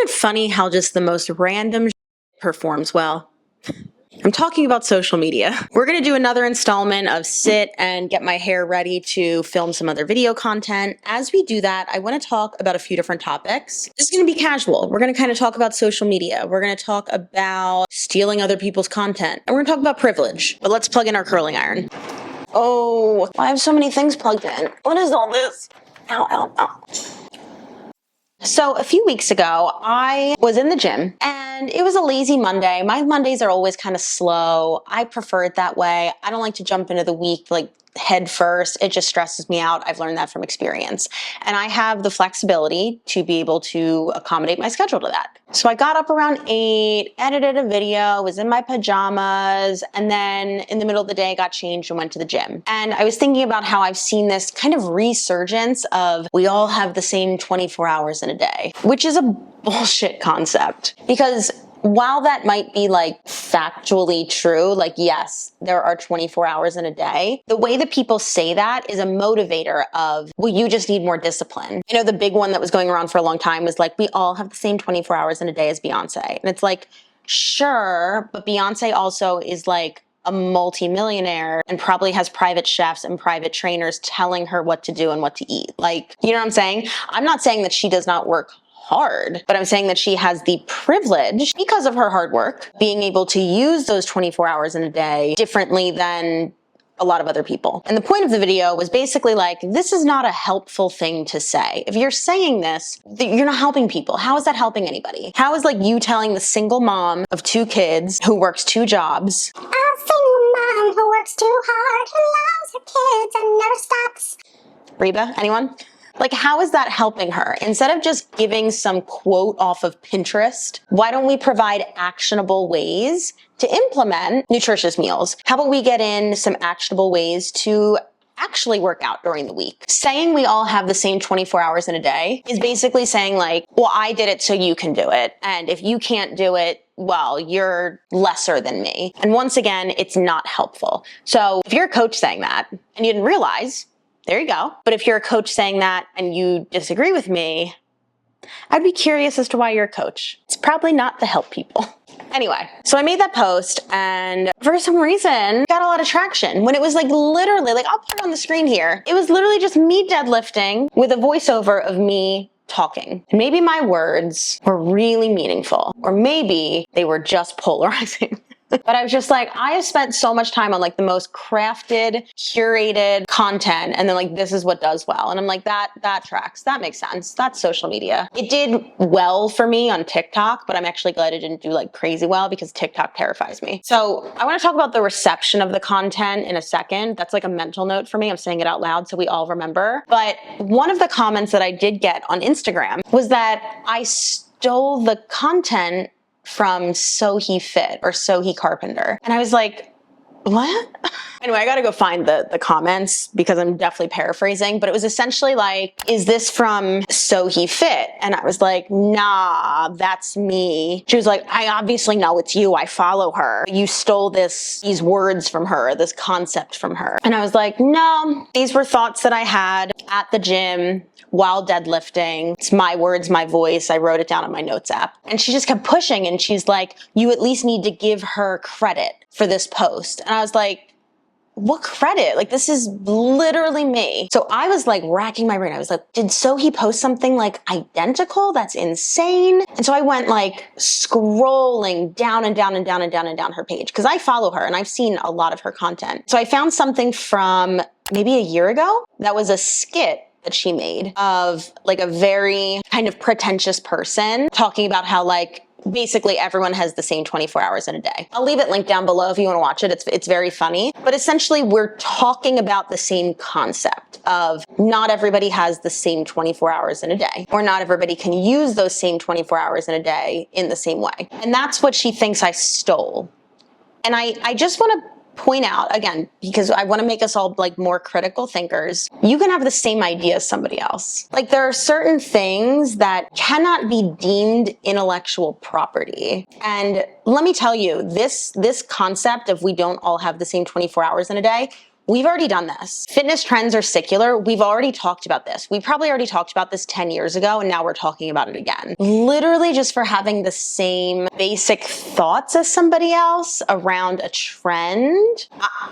it funny how just the most random performs well? I'm talking about social media. We're gonna do another installment of sit and get my hair ready to film some other video content. As we do that, I wanna talk about a few different topics. This is gonna be casual. We're gonna kind of talk about social media. We're gonna talk about stealing other people's content. And we're gonna talk about privilege. But let's plug in our curling iron. Oh, I have so many things plugged in. What is all this? Ow, ow, ow. So a few weeks ago, I was in the gym and it was a lazy Monday. My Mondays are always kind of slow. I prefer it that way. I don't like to jump into the week like head first. It just stresses me out. I've learned that from experience. And I have the flexibility to be able to accommodate my schedule to that. So I got up around 8, edited a video, was in my pajamas, and then in the middle of the day got changed and went to the gym. And I was thinking about how I've seen this kind of resurgence of we all have the same 24 hours in a day, which is a bullshit concept. Because while that might be like factually true, like yes, there are 24 hours in a day, the way that people say that is a motivator of, well, you just need more discipline. You know, the big one that was going around for a long time was like, we all have the same 24 hours in a day as Beyonce. And it's like, sure, but Beyonce also is like a multi-millionaire and probably has private chefs and private trainers telling her what to do and what to eat. Like, you know what I'm saying? I'm not saying that she does not work hard, but I'm saying that she has the privilege, because of her hard work, being able to use those 24 hours in a day differently than a lot of other people. And the point of the video was basically like, this is not a helpful thing to say. If you're saying this, you're not helping people. How is that helping anybody? How is like you telling the single mom of 2 kids who works 2 jobs, a single mom who works too hard, who loves her kids and never stops. Reba, anyone? Like, how is that helping her? Instead of just giving some quote off of Pinterest, why don't we provide actionable ways to implement nutritious meals? How about we get in some actionable ways to actually work out during the week? Saying we all have the same 24 hours in a day is basically saying like, well, I did it so you can do it. And if you can't do it, well, you're lesser than me. And once again, it's not helpful. So if you're a coach saying that and you didn't realize, there you go. But if you're a coach saying that and you disagree with me, I'd be curious as to why you're a coach. It's probably not to help people. Anyway, so I made that post and for some reason got a lot of traction when it was like literally, like I'll put it on the screen here. It was literally just me deadlifting with a voiceover of me talking. And maybe my words were really meaningful, or maybe they were just polarizing. But I was just like, I have spent so much time on like the most crafted, curated content, and then like, this is what does well. And I'm like, that tracks, that makes sense. That's social media. It did well for me on TikTok, but I'm actually glad it didn't do like crazy well because TikTok terrifies me. So I want to talk about the reception of the content in a second. That's like a mental note for me. I'm saying it out loud so we all remember. But one of the comments that I did get on Instagram was that I stole the content from So He Fit or So He Carpenter. And I was like, what? Anyway, I gotta go find the comments because I'm definitely paraphrasing, but it was essentially like, is this from So He Fit? And I was like, nah, that's me. She was like, I obviously know it's you. I follow her. You stole these words from her, this concept from her. And I was like, no, these were thoughts that I had at the gym while deadlifting. It's my words, my voice. I wrote it down on my notes app. And she just kept pushing and she's like, you at least need to give her credit for this post. And I was like, what credit? Like, this is literally me. So I was like racking my brain. I was like, did So He post something like identical? That's insane. And so I went like scrolling down and down and down and down and down her page because I follow her and I've seen a lot of her content. So I found something from maybe a year ago that was a skit that she made of like a very kind of pretentious person talking about how like basically everyone has the same 24 hours in a day. I'll leave it linked down below if you want to watch it. It's very funny. But essentially we're talking about the same concept of not everybody has the same 24 hours in a day, or not everybody can use those same 24 hours in a day in the same way. And that's what she thinks I stole. And I just want to point out again, because I want to make us all like more critical thinkers, you can have the same idea as somebody else. Like there are certain things that cannot be deemed intellectual property. And let me tell you, this concept of we don't all have the same 24 hours in a day We've already done this. Fitness trends are secular. We've already talked about this. We probably already talked about this 10 years ago, and now we're talking about it again. Literally just for having the same basic thoughts as somebody else around a trend.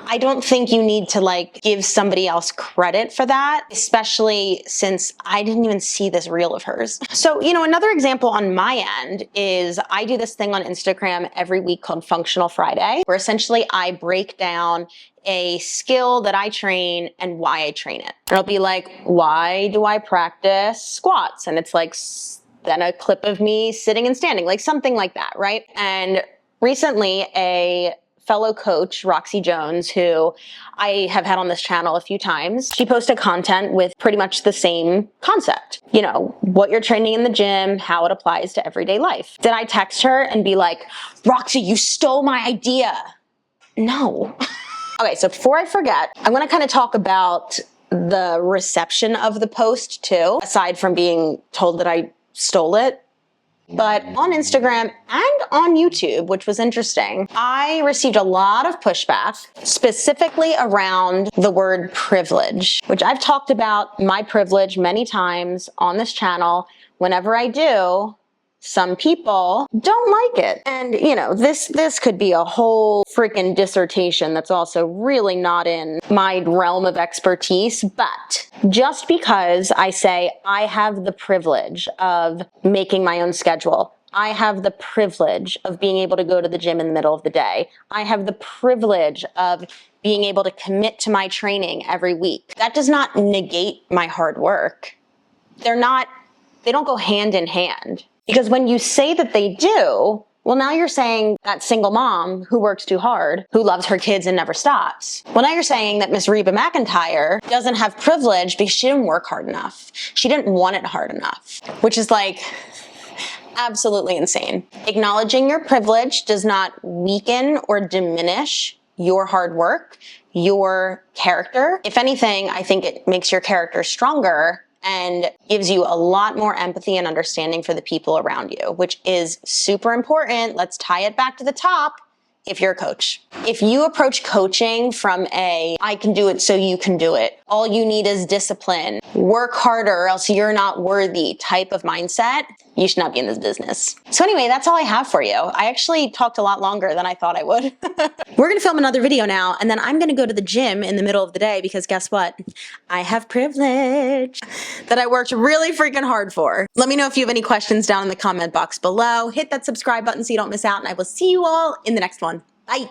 I don't think you need to like give somebody else credit for that, especially since I didn't even see this reel of hers. So, you know, another example on my end is I do this thing on Instagram every week called Functional Friday, where essentially I break down a skill that I train and why I train it. And it'll be like, why do I practice squats? And it's like, then a clip of me sitting and standing, like something like that, right? And recently a fellow coach, Roxy Jones, who I have had on this channel a few times, she posted content with pretty much the same concept. You know, what you're training in the gym, how it applies to everyday life. Did I text her and be like, Roxy, you stole my idea? No. Okay, so before I forget, I want to kind of talk about the reception of the post too, aside from being told that I stole it. But on Instagram and on YouTube, which was interesting, I received a lot of pushback, specifically around the word privilege, which I've talked about my privilege many times on this channel. Whenever I do, some people don't like it. And, you know, this could be a whole freaking dissertation that's also really not in my realm of expertise. But just because I say I have the privilege of making my own schedule, I have the privilege of being able to go to the gym in the middle of the day, I have the privilege of being able to commit to my training every week, that does not negate my hard work. They don't go hand in hand. Because when you say that they do, well, now you're saying that single mom who works too hard, who loves her kids and never stops. Well, now you're saying that Miss Reba McEntire doesn't have privilege because she didn't work hard enough. She didn't want it hard enough, which is like absolutely insane. Acknowledging your privilege does not weaken or diminish your hard work, your character. If anything, I think it makes your character stronger and gives you a lot more empathy and understanding for the people around you, which is super important. Let's tie it back to the top. If you're a coach, if you approach coaching from I can do it so you can do it, all you need is discipline, work harder or else you're not worthy type of mindset, you should not be in this business. So anyway, that's all I have for you. I actually talked a lot longer than I thought I would. We're gonna film another video now, and then I'm gonna go to the gym in the middle of the day because guess what? I have privilege that I worked really freaking hard for. Let me know if you have any questions down in the comment box below. Hit that subscribe button so you don't miss out, and I will see you all in the next one. Bye.